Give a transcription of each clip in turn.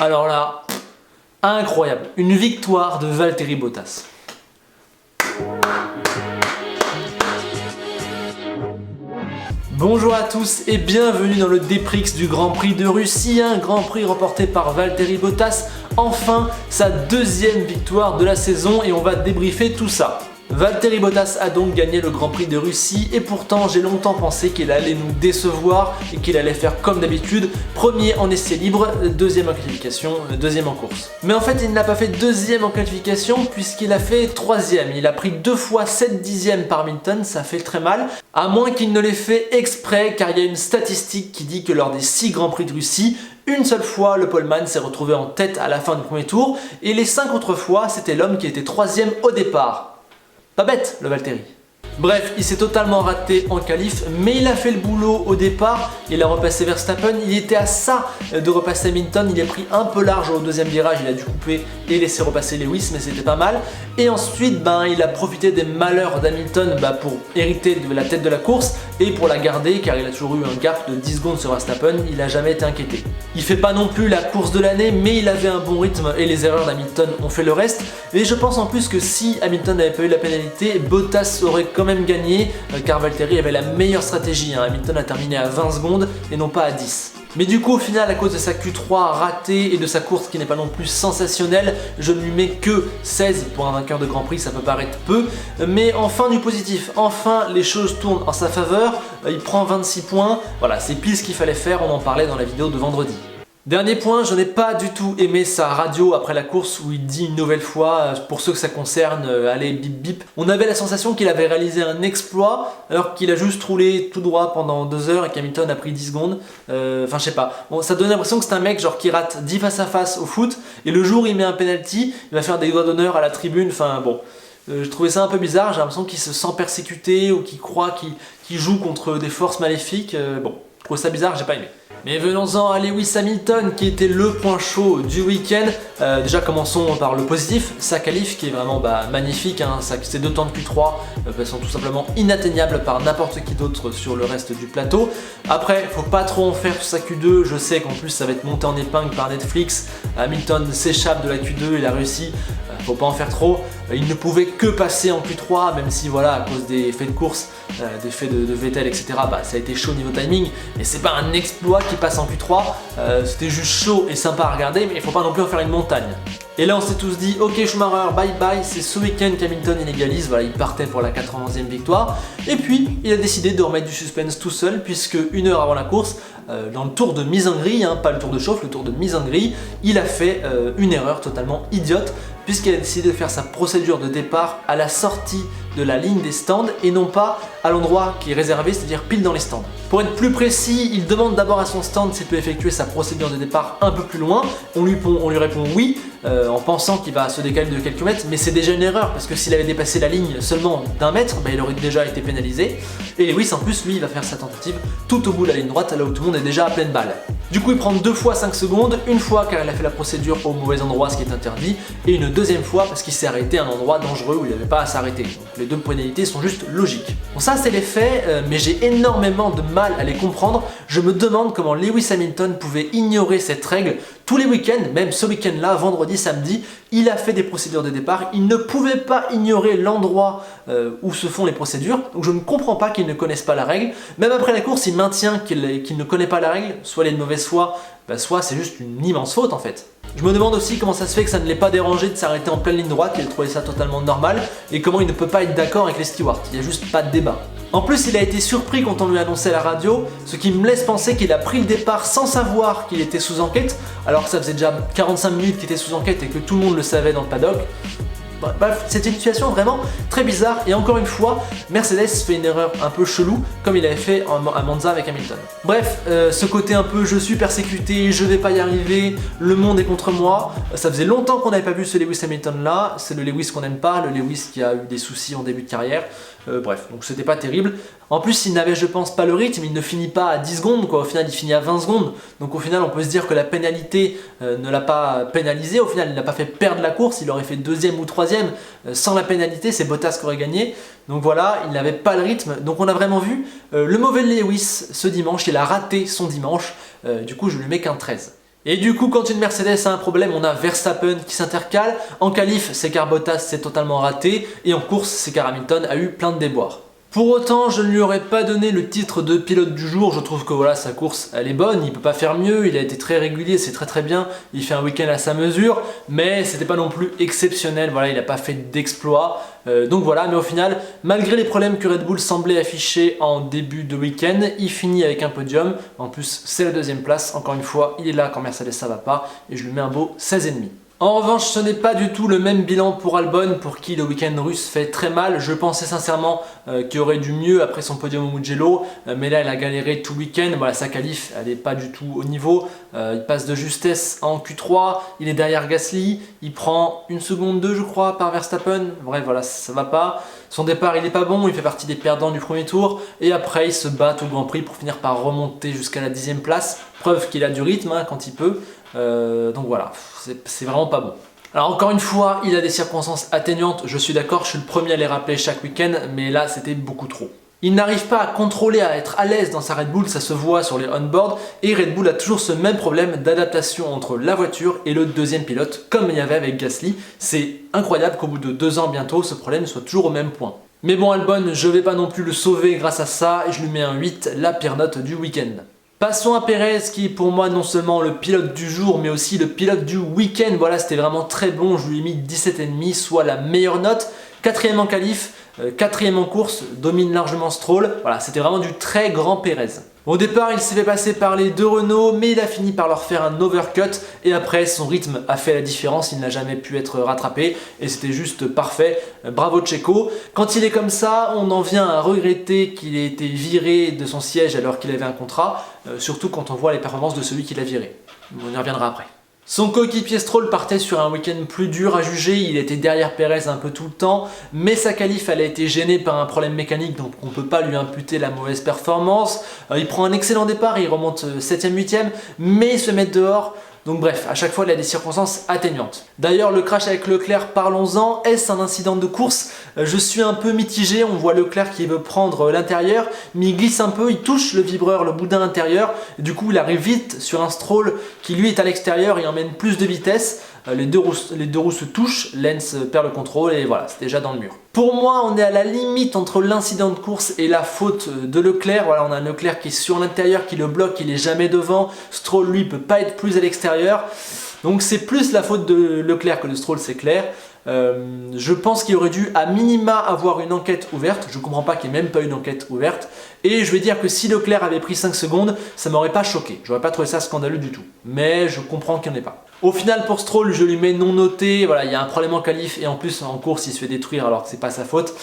Alors là, incroyable, une victoire de Valtteri Bottas. Bonjour à tous et bienvenue dans le Déprix du Grand Prix de Russie, un Grand Prix remporté par Valtteri Bottas, enfin sa deuxième victoire de la saison et on va débriefer tout ça. Valtteri Bottas a donc gagné le Grand Prix de Russie et pourtant j'ai longtemps pensé qu'il allait nous décevoir et qu'il allait faire comme d'habitude, premier en essai libre, deuxième en qualification, deuxième en course. Mais en fait il n'a pas fait deuxième en qualification puisqu'il a fait troisième, il a pris 2 fois 7 dixièmes par Hamilton, ça fait très mal, à moins qu'il ne l'ait fait exprès car il y a une statistique qui dit que lors des 6 Grands Prix de Russie, une seule fois, le poleman s'est retrouvé en tête à la fin du premier tour et les 5 autres fois, c'était l'homme qui était troisième au départ. Pas bête, le Valtteri. Bref, il s'est totalement raté en qualif, mais il a fait le boulot au départ, il a repassé Verstappen, il était à ça de repasser Hamilton, il est pris un peu large au deuxième virage, il a dû couper et laisser repasser Lewis, mais c'était pas mal. Et ensuite, il a profité des malheurs d'Hamilton pour hériter de la tête de la course et pour la garder, car il a toujours eu un gap de 10 secondes sur Verstappen, il n'a jamais été inquiété. Il fait pas non plus la course de l'année, mais il avait un bon rythme et les erreurs d'Hamilton ont fait le reste. Et je pense en plus que si Hamilton n'avait pas eu la pénalité, Bottas aurait quand même gagné, car Valtteri avait la meilleure stratégie. Hamilton a terminé à 20 secondes et non pas à 10. Mais du coup au final, à cause de sa Q3 ratée et de sa course qui n'est pas non plus sensationnelle, je ne lui mets que 16 pour un vainqueur de Grand Prix, ça peut paraître peu, mais enfin du positif, enfin les choses tournent en sa faveur, il prend 26 points, voilà c'est pile ce qu'il fallait faire, on en parlait dans la vidéo de vendredi. Dernier point, je n'ai pas du tout aimé sa radio après la course où il dit une nouvelle fois, pour ceux que ça concerne, allez bip bip. On avait la sensation qu'il avait réalisé un exploit alors qu'il a juste roulé tout droit pendant 2 heures et qu'Hamilton a pris 10 secondes. Enfin je sais pas, bon, ça donne l'impression que c'est un mec genre qui rate 10 face à face au foot et le jour où il met un penalty, il va faire des doigts d'honneur à la tribune, enfin bon. Je trouvais ça un peu bizarre, j'ai l'impression qu'il se sent persécuté ou qu'il croit qu'il joue contre des forces maléfiques. Bon, je trouve ça bizarre, j'ai pas aimé. Mais venons-en à Lewis Hamilton qui était le point chaud du week-end. Déjà commençons par le positif, sa qualif qui est vraiment magnifique, ses 2 temps de Q3 sont tout simplement inatteignables par n'importe qui d'autre sur le reste du plateau. Après, faut pas trop en faire sur sa Q2, je sais qu'en plus ça va être monté en épingle par Netflix. Hamilton s'échappe de la Q2, il a réussi, faut pas en faire trop. Il ne pouvait que passer en Q3, même si voilà, à cause des faits de course, des faits de Vettel, etc., ça a été chaud niveau timing, mais c'est pas un exploit qui passe en Q3, c'était juste chaud et sympa à regarder, mais il faut pas non plus en faire une montagne. Et là on s'est tous dit, ok Schumacher, bye bye, c'est ce week-end qu'Hamilton inégalise, voilà, il partait pour la 91e victoire, et puis il a décidé de remettre du suspense tout seul, puisque 1 heure avant la course, dans le tour de mise en grille, pas le tour de chauffe, le tour de mise en grille, il a fait une erreur totalement idiote, puisqu'il a décidé de faire sa procédure de départ à la sortie de la ligne des stands et non pas à l'endroit qui est réservé, c'est-à-dire pile dans les stands. Pour être plus précis, il demande d'abord à son stand s'il peut effectuer sa procédure de départ un peu plus loin. On lui répond oui, en pensant qu'il va se décaler de quelques mètres, mais c'est déjà une erreur parce que s'il avait dépassé la ligne seulement d'1 mètre, il aurait déjà été pénalisé. Et Lewis en plus, lui, il va faire sa tentative tout au bout de la ligne droite, là où tout le monde est déjà à pleine balle. Du coup, il prend 2 fois 5 secondes, une fois car il a fait la procédure au mauvais endroit, ce qui est interdit, et une deuxième fois parce qu'il s'est arrêté à un endroit dangereux où il n'avait pas à s'arrêter. Donc les 2 pénalités sont juste logiques. Bon, ça c'est les faits, mais j'ai énormément de mal à les comprendre. Je me demande comment Lewis Hamilton pouvait ignorer cette règle. Tous les week-ends, même ce week-end-là, vendredi, samedi, il a fait des procédures de départ. Il ne pouvait pas ignorer l'endroit où se font les procédures. Donc je ne comprends pas qu'il ne connaisse pas la règle. Même après la course, il maintient qu'il ne connaît pas la règle. Soit il est de mauvaise foi, soit c'est juste une immense faute en fait. Je me demande aussi comment ça se fait que ça ne l'ait pas dérangé de s'arrêter en pleine ligne droite, il a trouvé ça totalement normal, et comment il ne peut pas être d'accord avec les stewards, il n'y a juste pas de débat. En plus, il a été surpris quand on lui a annoncé à la radio, ce qui me laisse penser qu'il a pris le départ sans savoir qu'il était sous enquête, alors que ça faisait déjà 45 minutes qu'il était sous enquête et que tout le monde le savait dans le paddock. Bref, c'était une situation vraiment très bizarre et encore une fois, Mercedes fait une erreur un peu chelou comme il avait fait à Monza avec Hamilton. Bref, ce côté un peu je suis persécuté, je vais pas y arriver, le monde est contre moi, ça faisait longtemps qu'on n'avait pas vu ce Lewis Hamilton là, c'est le Lewis qu'on n'aime pas, le Lewis qui a eu des soucis en début de carrière. Bref, donc c'était pas terrible. En plus, il n'avait, je pense, pas le rythme, il ne finit pas à 10 secondes, quoi. Au final, il finit à 20 secondes. Donc au final, on peut se dire que la pénalité ne l'a pas pénalisé. Au final, il n'a pas fait perdre la course, il aurait fait 2e ou 3e. Sans la pénalité, c'est Bottas qui aurait gagné. Donc voilà, il n'avait pas le rythme. Donc on a vraiment vu le mauvais Lewis ce dimanche, il a raté son dimanche. Du coup, je lui mets qu'un 13. Et du coup, quand une Mercedes a un problème, on a Verstappen qui s'intercale. En qualif, c'est car Bottas s'est totalement raté. Et en course, c'est car Hamilton a eu plein de déboires. Pour autant, je ne lui aurais pas donné le titre de pilote du jour. Je trouve que voilà, sa course, elle est bonne. Il peut pas faire mieux. Il a été très régulier, c'est très bien. Il fait un week-end à sa mesure, mais c'était pas non plus exceptionnel. Voilà, il n'a pas fait d'exploit. Donc voilà, mais au final, malgré les problèmes que Red Bull semblait afficher en début de week-end, il finit avec un podium. En plus, c'est la deuxième place. Encore une fois, il est là quand Mercedes ça va pas, et je lui mets un beau 16,5. En revanche, ce n'est pas du tout le même bilan pour Albon, pour qui le week-end russe fait très mal. Je pensais sincèrement qu'il aurait du mieux après son podium au Mugello, mais là il a galéré tout le week-end. Voilà, sa qualif, elle n'est pas du tout au niveau. Il passe de justesse en Q3, il est derrière Gasly, il prend 1 seconde 2 je crois par Verstappen. Bref, voilà, ça va pas. Son départ il est pas bon, il fait partie des perdants du premier tour, et après il se bat au Grand Prix pour finir par remonter jusqu'à la 10e place. Preuve qu'il a du rythme quand il peut. Donc voilà, c'est vraiment pas bon. Alors encore une fois, il a des circonstances atténuantes, je suis d'accord, je suis le premier à les rappeler chaque week-end, mais là c'était beaucoup trop. Il n'arrive pas à contrôler, à être à l'aise dans sa Red Bull, ça se voit sur les on-board, et Red Bull a toujours ce même problème d'adaptation entre la voiture et le deuxième pilote, comme il y avait avec Gasly. C'est incroyable qu'au bout de 2 ans bientôt, ce problème soit toujours au même point. Mais bon, Albon, je vais pas non plus le sauver grâce à ça, et je lui mets un 8, la pire note du week-end. Passons à Perez qui est pour moi non seulement le pilote du jour mais aussi le pilote du week-end. Voilà, c'était vraiment très bon, je lui ai mis 17,5, soit la meilleure note. 4e en qualif, 4e en course, domine largement Stroll. Voilà, c'était vraiment du très grand Perez. Au départ, il s'est fait passer par les 2 Renault, mais il a fini par leur faire un overcut et après, son rythme a fait la différence, il n'a jamais pu être rattrapé et c'était juste parfait. Bravo Checo. Quand il est comme ça, on en vient à regretter qu'il ait été viré de son siège alors qu'il avait un contrat, surtout quand on voit les performances de celui qui l'a viré. On y reviendra après. Son coéquipier Stroll partait sur un week-end plus dur à juger, il était derrière Perez un peu tout le temps, mais sa qualif elle a été gênée par un problème mécanique, donc on ne peut pas lui imputer la mauvaise performance. Il prend un excellent départ, il remonte 7e, 8e, mais il se met dehors. Donc bref, à chaque fois il a des circonstances atténuantes. D'ailleurs le crash avec Leclerc, parlons-en, est-ce un incident de course? Je suis un peu mitigé, on voit Leclerc qui veut prendre l'intérieur, mais il glisse un peu, il touche le vibreur, le boudin intérieur, et du coup il arrive vite sur un Stroll qui lui est à l'extérieur et emmène plus de vitesse. Les deux roues se touchent, Lens perd le contrôle et voilà, c'est déjà dans le mur. Pour moi, on est à la limite entre l'incident de course et la faute de Leclerc. Voilà, on a Leclerc qui est sur l'intérieur, qui le bloque, il est jamais devant. Stroll, lui, peut pas être plus à l'extérieur. Donc c'est plus la faute de Leclerc que de Stroll, c'est clair. Je pense qu'il aurait dû à minima avoir une enquête ouverte. Je comprends pas qu'il n'y ait même pas une enquête ouverte. Et je vais dire que si Leclerc avait pris 5 secondes, ça m'aurait pas choqué. J'aurais pas trouvé ça scandaleux du tout. Mais je comprends qu'il n'y en ait pas. Au final, pour Stroll, je lui mets non noté. Voilà, il y a un problème en qualif et en plus en course, il se fait détruire alors que c'est pas sa faute.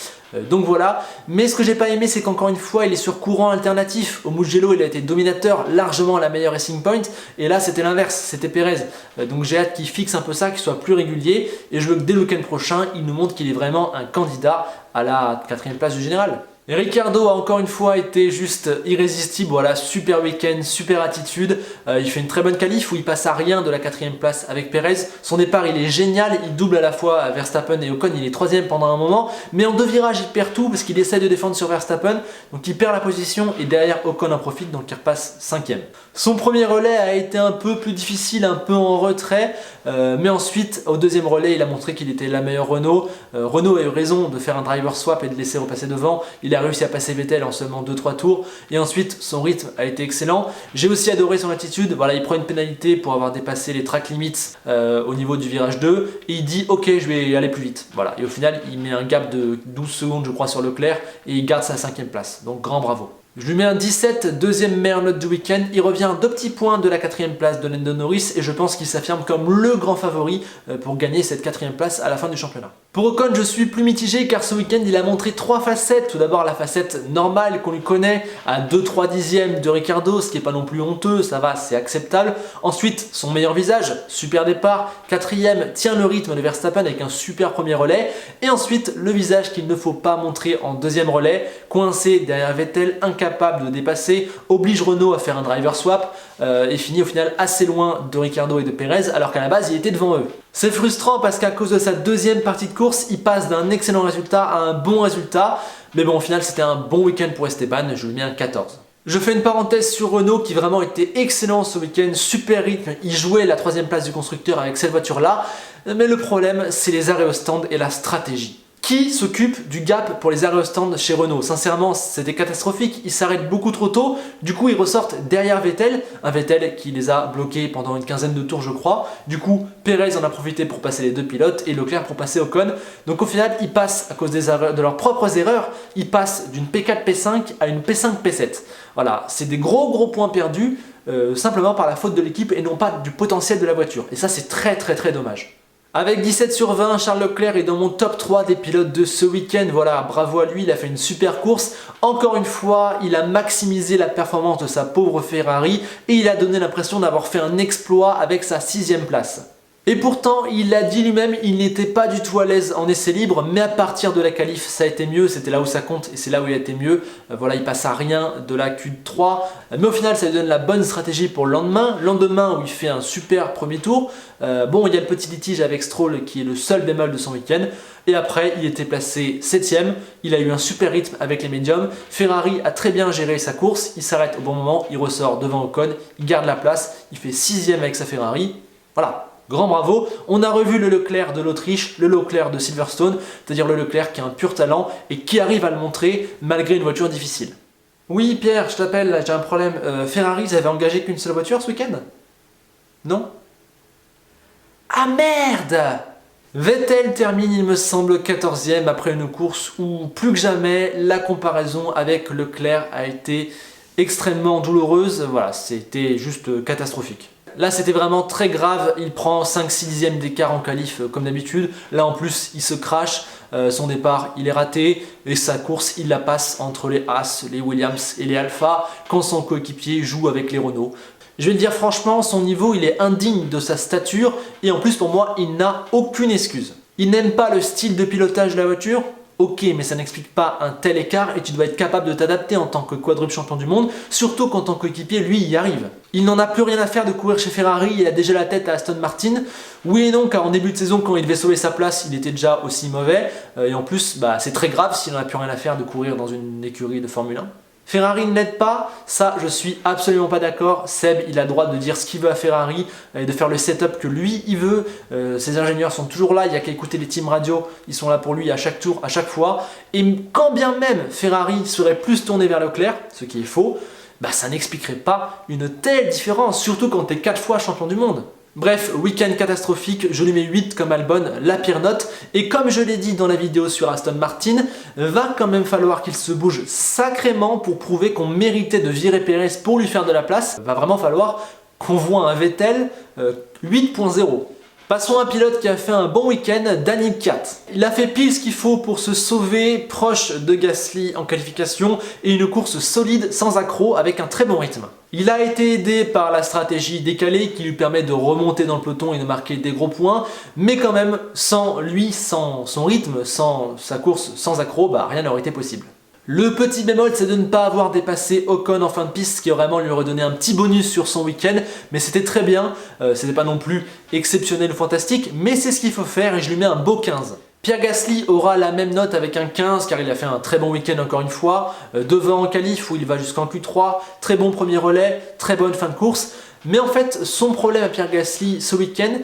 Donc voilà. Mais ce que j'ai pas aimé, c'est qu'encore une fois, il est sur courant alternatif. Au Mugello, il a été dominateur, largement la meilleure Racing Point. Et là, c'était l'inverse, c'était Perez. Donc j'ai hâte qu'il fixe un peu ça, qu'il soit plus régulier. Et je veux que dès le week-end prochain, il nous montre qu'il est vraiment un candidat à la 4e place du général. Et Ricciardo a encore une fois été juste irrésistible, voilà, super week-end, super attitude, il fait une très bonne qualif où il passe à rien de la 4e place avec Perez. Son départ il est génial, il double à la fois Verstappen et Ocon, il est 3e pendant un moment, mais en 2 virages il perd tout parce qu'il essaie de défendre sur Verstappen, donc il perd la position et derrière Ocon en profite, donc il repasse 5e. Son premier relais a été un peu plus difficile, un peu en retrait, mais ensuite au 2e relais il a montré qu'il était la meilleure Renault. Renault a eu raison de faire un driver swap et de laisser repasser devant, il a réussi à passer Vettel en seulement 2-3 tours et ensuite son rythme a été excellent. J'ai aussi adoré son attitude, voilà, il prend une pénalité pour avoir dépassé les track limits au niveau du virage 2 et il dit ok je vais aller plus vite, voilà, et au final il met un gap de 12 secondes je crois sur Leclerc et il garde sa 5e place, donc grand bravo. Je lui mets un 17, 2e meilleure note du week-end. Il revient à 2 petits points de la 4e place de Lando Norris et je pense qu'il s'affirme comme le grand favori pour gagner cette 4e place à la fin du championnat. Pour Ocon, je suis plus mitigé car ce week-end il a montré 3 facettes. Tout d'abord la facette normale qu'on lui connaît à 2-3 dixièmes de Ricciardo, ce qui n'est pas non plus honteux, ça va, c'est acceptable. Ensuite, son meilleur visage, super départ. 4e, tient le rythme de Verstappen avec un super premier relais. Et ensuite, le visage qu'il ne faut pas montrer en 2e relais, coincé derrière Vettel, incapable de dépasser, oblige Renault à faire un driver swap et finit au final assez loin de Ricciardo et de Perez alors qu'à la base il était devant eux. C'est frustrant parce qu'à cause de sa 2e partie de course, il passe d'un excellent résultat à un bon résultat. Mais bon, au final, c'était un bon week-end pour Esteban, je lui mets un 14. Je fais une parenthèse sur Renault qui vraiment était excellent ce week-end, super rythme, il jouait la 3e place du constructeur avec cette voiture-là, mais le problème c'est les arrêts au stand et la stratégie. Qui s'occupe du gap pour les arrêts au stand chez Renault? Sincèrement, c'était catastrophique, ils s'arrêtent beaucoup trop tôt, du coup ils ressortent derrière Vettel, un Vettel qui les a bloqués pendant une quinzaine de tours je crois, du coup Perez en a profité pour passer les deux pilotes et Leclerc pour passer Ocon, donc au final ils passent à cause de leurs propres erreurs, ils passent d'une P4 P5 à une P5 P7. Voilà, c'est des gros points perdus simplement par la faute de l'équipe et non pas du potentiel de la voiture, et ça c'est très dommage. Avec 17 sur 20, Charles Leclerc est dans mon top 3 des pilotes de ce week-end. Voilà, bravo à lui, il a fait une super course. Encore une fois, il a maximisé la performance de sa pauvre Ferrari et il a donné l'impression d'avoir fait un exploit avec sa 6e place. Et pourtant, il l'a dit lui-même, il n'était pas du tout à l'aise en essai libre, mais à partir de la qualif, ça a été mieux, c'était là où ça compte et c'est là où il a été mieux. Voilà, il passe à rien de la Q3, mais au final, ça lui donne la bonne stratégie pour le lendemain où il fait un super premier tour. Bon, il y a le petit litige avec Stroll qui est le seul bémol de son week-end, et après, il était placé 7ème, il a eu un super rythme avec les médiums. Ferrari a très bien géré sa course, il s'arrête au bon moment, il ressort devant Ocon, il garde la place, il fait 6ème avec sa Ferrari, voilà. Grand bravo, on a revu le Leclerc de l'Autriche, le Leclerc de Silverstone, c'est-à-dire le Leclerc qui a un pur talent et qui arrive à le montrer malgré une voiture difficile. Oui Pierre, je t'appelle, j'ai un problème. Ferrari, ils avaient engagé qu'une seule voiture ce week-end? Non? Ah merde! Vettel termine, il me semble, 14ème après une course où plus que jamais la comparaison avec Leclerc a été extrêmement douloureuse. Voilà, c'était juste catastrophique. Là c'était vraiment très grave, il prend 5-6 dixièmes d'écart en qualif comme d'habitude. Là en plus il se crache, son départ il est raté et sa course il la passe entre les Haas, les Williams et les Alpha quand son coéquipier joue avec les Renault. Je vais te dire franchement, son niveau il est indigne de sa stature et en plus pour moi il n'a aucune excuse. Il n'aime pas le style de pilotage de la voiture. Ok, mais ça n'explique pas un tel écart et tu dois être capable de t'adapter en tant que quadruple champion du monde, surtout quand ton coéquipier, lui, y arrive. Il n'en a plus rien à faire de courir chez Ferrari, il a déjà la tête à Aston Martin. Oui et non, car en début de saison, quand il devait sauver sa place, il était déjà aussi mauvais. Et en plus, c'est très grave s'il n'en a plus rien à faire de courir dans une écurie de Formule 1. Ferrari ne l'aide pas, ça je suis absolument pas d'accord. Seb il a le droit de dire ce qu'il veut à Ferrari et de faire le setup que lui il veut. Ses ingénieurs sont toujours là, il n'y a qu'à écouter les team radio, ils sont là pour lui à chaque tour, à chaque fois. Et quand bien même Ferrari serait plus tourné vers Leclerc, ce qui est faux, ça n'expliquerait pas une telle différence, surtout quand tu es 4 fois champion du monde. Bref, week-end catastrophique, je lui mets 8 comme Albon, la pire note. Et comme je l'ai dit dans la vidéo sur Aston Martin, va quand même falloir qu'il se bouge sacrément pour prouver qu'on méritait de virer Perez pour lui faire de la place. Va vraiment falloir qu'on voit un Vettel 8.0. Passons à un pilote qui a fait un bon week-end, Daniel Kvyat. Il a fait pile ce qu'il faut pour se sauver, proche de Gasly en qualification et une course solide sans accroc avec un très bon rythme. Il a été aidé par la stratégie décalée qui lui permet de remonter dans le peloton et de marquer des gros points, mais quand même, sans lui, sans son rythme, sans sa course, sans accroc, rien n'aurait été possible. Le petit bémol, c'est de ne pas avoir dépassé Ocon en fin de piste, ce qui vraiment lui aurait donné un petit bonus sur son week-end, mais c'était très bien, c'était pas non plus exceptionnel ou fantastique, mais c'est ce qu'il faut faire et je lui mets un beau 15. Pierre Gasly aura la même note avec un 15 car il a fait un très bon week-end encore une fois, devant en qualif où il va jusqu'en Q3, très bon premier relais, très bonne fin de course, mais en fait son problème à Pierre Gasly ce week-end,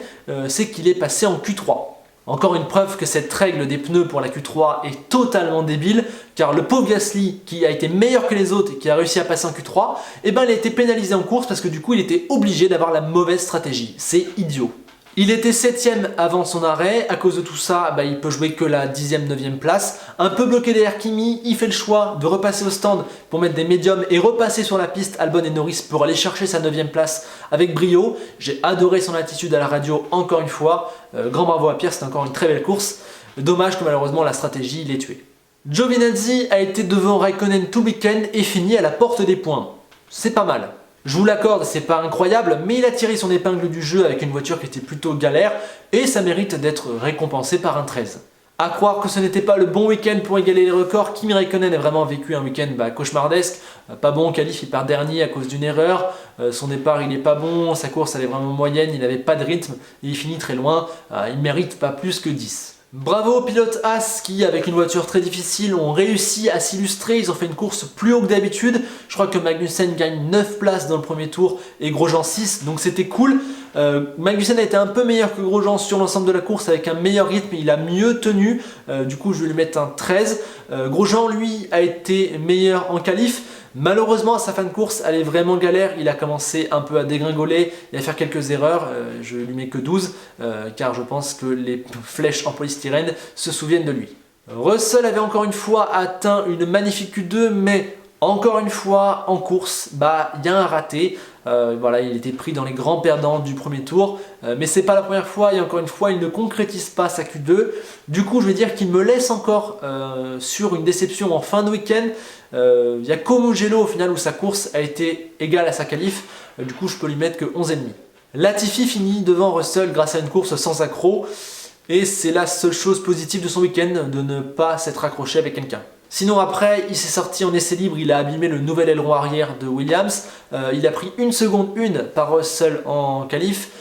c'est qu'il est passé en Q3. Encore une preuve que cette règle des pneus pour la Q3 est totalement débile, car le pauvre Gasly, qui a été meilleur que les autres et qui a réussi à passer en Q3, il a été pénalisé en course parce que du coup il était obligé d'avoir la mauvaise stratégie. C'est idiot. Il était 7ème avant son arrêt, à cause de tout ça, il peut jouer que la 10ème, 9ème place. Un peu bloqué derrière Kimi, il fait le choix de repasser au stand pour mettre des médiums et repasser sur la piste Albon et Norris pour aller chercher sa 9ème place avec brio. J'ai adoré son attitude à la radio encore une fois. Grand bravo à Pierre, c'était encore une très belle course. Dommage que malheureusement la stratégie l'ait tué. Giovinazzi a été devant Raikkonen tout le week-end et fini à la porte des points. C'est pas mal. Je vous l'accorde, c'est pas incroyable, mais il a tiré son épingle du jeu avec une voiture qui était plutôt galère et ça mérite d'être récompensé par un 13. À croire que ce n'était pas le bon week-end pour égaler les records, Kimi Raikkonen a vraiment vécu un week-end cauchemardesque, pas bon en qualif, il part dernier à cause d'une erreur, son départ il est pas bon, sa course elle est vraiment moyenne, il n'avait pas de rythme et il finit très loin, il mérite pas plus que 10. Bravo aux pilotes As qui, avec une voiture très difficile, ont réussi à s'illustrer. Ils ont fait une course plus haut que d'habitude. Je crois que Magnussen gagne 9 places dans le premier tour et Grosjean 6, donc c'était cool. Magnussen a été un peu meilleur que Grosjean sur l'ensemble de la course avec un meilleur rythme, il a mieux tenu, du coup je vais lui mettre un 13. Grosjean lui a été meilleur en qualif. Malheureusement à sa fin de course elle est vraiment galère, il a commencé un peu à dégringoler et à faire quelques erreurs, je lui mets que 12 car je pense que les flèches en polystyrène se souviennent de lui. Russell avait encore une fois atteint une magnifique Q2 mais encore une fois en course, il y a un raté. Voilà, il était pris dans les grands perdants du premier tour, mais c'est pas la première fois et encore une fois il ne concrétise pas sa Q2. Du coup je vais dire qu'il me laisse encore sur une déception en fin de week-end. Il y a qu'au Mugello au final où sa course a été égale à sa qualif, du coup je peux lui mettre que 11,5. Latifi finit devant Russell grâce à une course sans accroc et c'est la seule chose positive de son week-end, de ne pas s'être accroché avec quelqu'un. Sinon après, il s'est sorti en essai libre, il a abîmé le nouvel aileron arrière de Williams, il a pris 1 seconde 1 par Russell en qualif,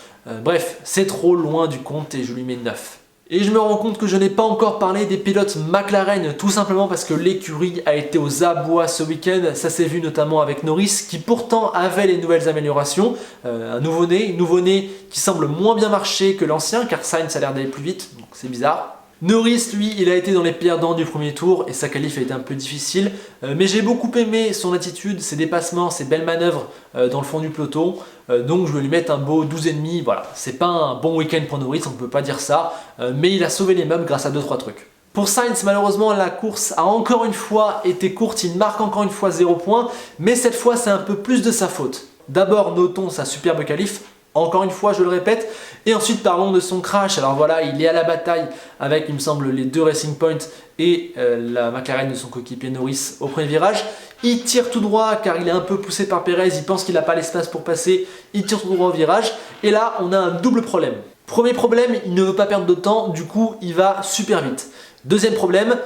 bref, c'est trop loin du compte et je lui mets 9. Et je me rends compte que je n'ai pas encore parlé des pilotes McLaren, tout simplement parce que l'écurie a été aux abois ce week-end. Ça s'est vu notamment avec Norris, qui pourtant avait les nouvelles améliorations. Un nouveau-né qui semble moins bien marcher que l'ancien, car Sainz a l'air d'aller plus vite, donc c'est bizarre. Norris, lui, il a été dans les perdants du premier tour et sa qualif a été un peu difficile. Mais j'ai beaucoup aimé son attitude, ses dépassements, ses belles manœuvres dans le fond du peloton. Donc je vais lui mettre un beau 12,5. Voilà, c'est pas un bon week-end pour Norris, on ne peut pas dire ça. Mais il a sauvé les meubles grâce à 2-3 trucs. Pour Sainz, malheureusement, la course a encore une fois été courte. Il marque encore une fois 0 points. Mais cette fois, c'est un peu plus de sa faute. D'abord, notons sa superbe qualif. Encore une fois, je le répète. Et ensuite, parlons de son crash. Alors voilà, il est à la bataille avec, il me semble, les 2 Racing Point et la McLaren de son coéquipier Norris au premier virage. Il tire tout droit car il est un peu poussé par Perez. Il pense qu'il n'a pas l'espace pour passer. Il tire tout droit au virage. Et là, on a un double problème. Premier problème, il ne veut pas perdre de temps. Du coup, il va super vite. Deuxième problème,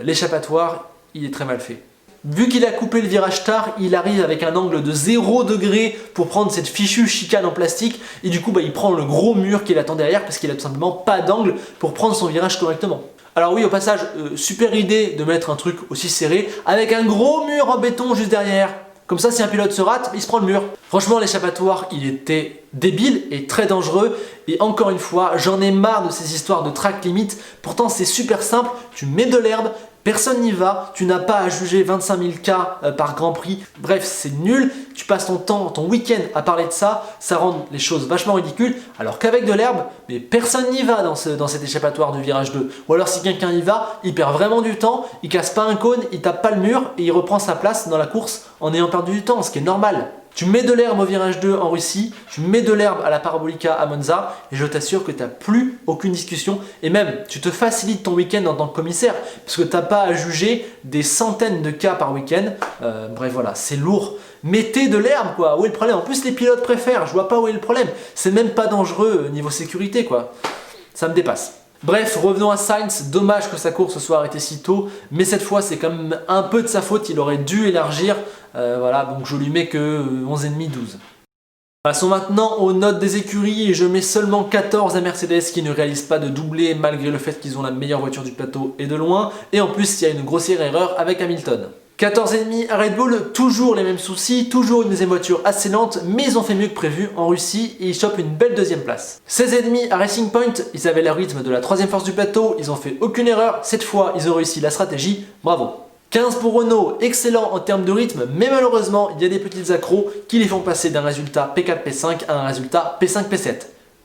l'échappatoire, il est très mal fait. Vu qu'il a coupé le virage tard, il arrive avec un angle de 0 degré pour prendre cette fichue chicane en plastique et du coup il prend le gros mur qu'il attend derrière parce qu'il a tout simplement pas d'angle pour prendre son virage correctement. Alors oui, au passage, super idée de mettre un truc aussi serré avec un gros mur en béton juste derrière. Comme ça, si un pilote se rate, il se prend le mur. Franchement, l'échappatoire, il était débile et très dangereux. Et encore une fois, j'en ai marre de ces histoires de track limit. Pourtant, c'est super simple. Tu mets de l'herbe, personne n'y va. Tu n'as pas à juger 25 000 cas par Grand Prix. Bref, c'est nul. Tu passes ton temps, ton week-end à parler de ça. Ça rend les choses vachement ridicules. Alors qu'avec de l'herbe, mais personne n'y va dans cet échappatoire du virage 2. Ou alors si quelqu'un y va, il perd vraiment du temps. Il casse pas un cône, il tape pas le mur et il reprend sa place dans la course en ayant perdu du temps, ce qui est normal. Tu mets de l'herbe au virage 2 en Russie, tu mets de l'herbe à la Parabolica à Monza et je t'assure que tu n'as plus aucune discussion et même tu te facilites ton week-end en tant que commissaire parce que tu n'as pas à juger des centaines de cas par week-end. Bref voilà, c'est lourd. Mettez de l'herbe quoi, où est le problème? En plus les pilotes préfèrent, je vois pas où est le problème. C'est même pas dangereux niveau sécurité quoi. Ça me dépasse. Bref, revenons à Sainz, dommage que sa course soit arrêtée si tôt, mais cette fois c'est quand même un peu de sa faute, il aurait dû élargir, voilà, donc je lui mets que 11,5-12. Passons maintenant aux notes des écuries et je mets seulement 14 à Mercedes qui ne réalisent pas de doublé malgré le fait qu'ils ont la meilleure voiture du plateau et de loin, et en plus il y a une grossière erreur avec Hamilton. 14,5 à Red Bull, toujours les mêmes soucis, toujours une deuxième voiture assez lente, mais ils ont fait mieux que prévu en Russie et ils chopent une belle deuxième place. 16,5 à Racing Point, ils avaient le rythme de la troisième force du plateau, ils ont fait aucune erreur, cette fois ils ont réussi la stratégie, bravo. 15 pour Renault, excellent en termes de rythme, mais malheureusement il y a des petites accros qui les font passer d'un résultat P4 P5 à un résultat P5 P7.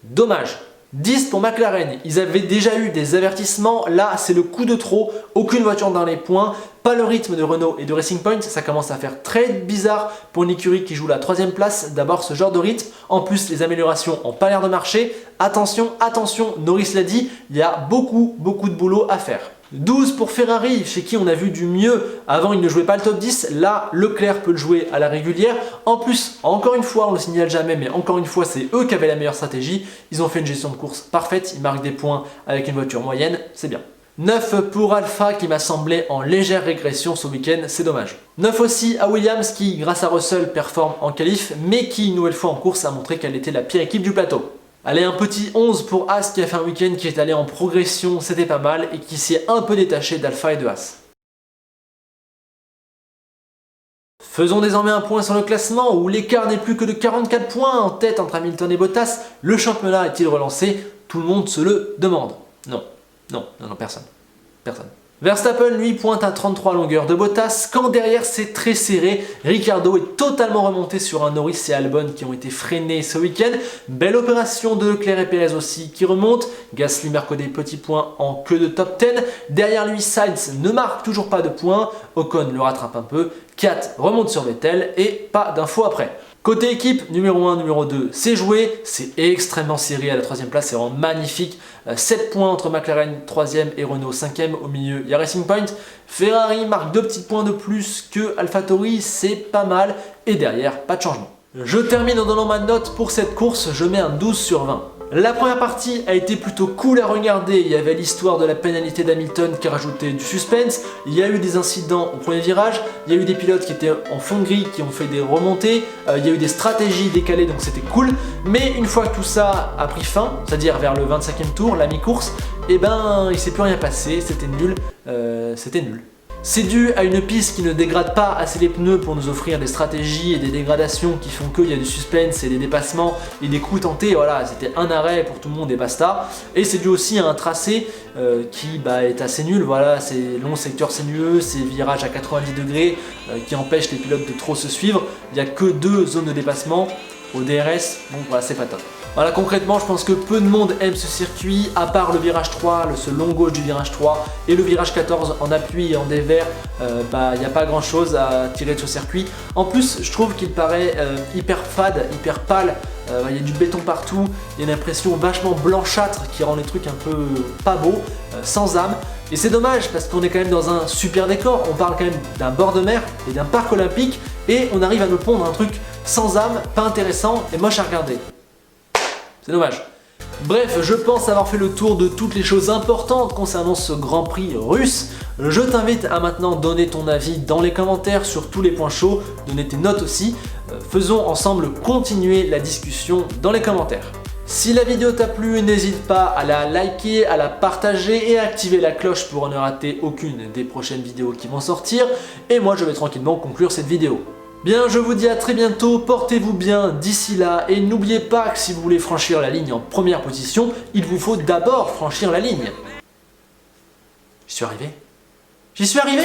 Dommage. 10 pour McLaren, ils avaient déjà eu des avertissements, là c'est le coup de trop, aucune voiture dans les points, pas le rythme de Renault et de Racing Point, ça commence à faire très bizarre pour une écurie qui joue la troisième place, d'abord ce genre de rythme, en plus les améliorations n'ont pas l'air de marcher, attention, attention, Norris l'a dit, il y a beaucoup de boulot à faire. 12 pour Ferrari, chez qui on a vu du mieux. Avant, il ne jouait pas le top 10. Là, Leclerc peut le jouer à la régulière. En plus, encore une fois, on le signale jamais, mais encore une fois, c'est eux qui avaient la meilleure stratégie. Ils ont fait une gestion de course parfaite. Ils marquent des points avec une voiture moyenne. C'est bien. 9 pour Alpha qui m'a semblé en légère régression ce week-end, c'est dommage. 9 aussi à Williams qui, grâce à Russell, performe en qualif, mais qui, une nouvelle fois en course, a montré qu'elle était la pire équipe du plateau. Allez, un petit 11 pour As qui a fait un week-end qui est allé en progression, c'était pas mal, et qui s'est un peu détaché d'Alpha et de As. Faisons désormais un point sur le classement où l'écart n'est plus que de 44 points en tête entre Hamilton et Bottas. Le championnat est-il relancé? Tout le monde se le demande. Non, personne. Verstappen, lui, pointe à 33 longueurs de Bottas, quand derrière c'est très serré. Ricciardo est totalement remonté sur un Norris et Albon qui ont été freinés ce week-end. Belle opération de Leclerc et Perez aussi qui remonte. Gasly marque des petits points en queue de top 10. Derrière lui, Sainz ne marque toujours pas de points. Ocon le rattrape un peu. Kat remonte sur Vettel et pas d'infos après. Côté équipe, numéro 1, numéro 2, c'est joué, c'est extrêmement serré à la 3ème place, c'est vraiment magnifique. 7 points entre McLaren 3ème et Renault 5ème, au milieu il y a Racing Point. Ferrari marque 2 petits points de plus que AlphaTauri, c'est pas mal, et derrière, pas de changement. Je termine en donnant ma note pour cette course, je mets un 12 sur 20. La première partie a été plutôt cool à regarder, il y avait l'histoire de la pénalité d'Hamilton qui rajoutait du suspense, il y a eu des incidents au premier virage, il y a eu des pilotes qui étaient en fond de grille qui ont fait des remontées, il y a eu des stratégies décalées donc c'était cool, mais une fois que tout ça a pris fin, c'est-à-dire vers le 25e tour, la mi-course, eh ben il s'est plus rien passé, c'était nul, C'est dû à une piste qui ne dégrade pas assez les pneus pour nous offrir des stratégies et des dégradations qui font qu'il y a du suspense et des dépassements et des coups tentés. Voilà, c'était un arrêt pour tout le monde et basta. Et c'est dû aussi à un tracé qui est assez nul. Voilà, c'est long secteur sinueux, c'est virage à 90 degrés qui empêchent les pilotes de trop se suivre. Il n'y a que 2 zones de dépassement. Au DRS, bon voilà, c'est pas top. Voilà, concrètement, je pense que peu de monde aime ce circuit, à part le virage 3, ce long gauche du virage 3 et le virage 14 en appui et en dévers, il n'y a pas grand chose à tirer de ce circuit. En plus, je trouve qu'il paraît hyper fade, hyper pâle, il y a du béton partout, il y a une impression vachement blanchâtre qui rend les trucs un peu pas beaux, sans âme. Et c'est dommage parce qu'on est quand même dans un super décor, on parle quand même d'un bord de mer et d'un parc olympique et on arrive à nous pondre un truc sans âme, pas intéressant et moche à regarder. C'est dommage. Bref, je pense avoir fait le tour de toutes les choses importantes concernant ce Grand Prix russe. Je t'invite à maintenant donner ton avis dans les commentaires sur tous les points chauds, donner tes notes aussi. Faisons ensemble continuer la discussion dans les commentaires. Si la vidéo t'a plu, n'hésite pas à la liker, à la partager et à activer la cloche pour ne rater aucune des prochaines vidéos qui vont sortir. Et moi, je vais tranquillement conclure cette vidéo. Bien, je vous dis à très bientôt, portez-vous bien d'ici là et n'oubliez pas que si vous voulez franchir la ligne en première position, il vous faut d'abord franchir la ligne. J'y suis arrivé ?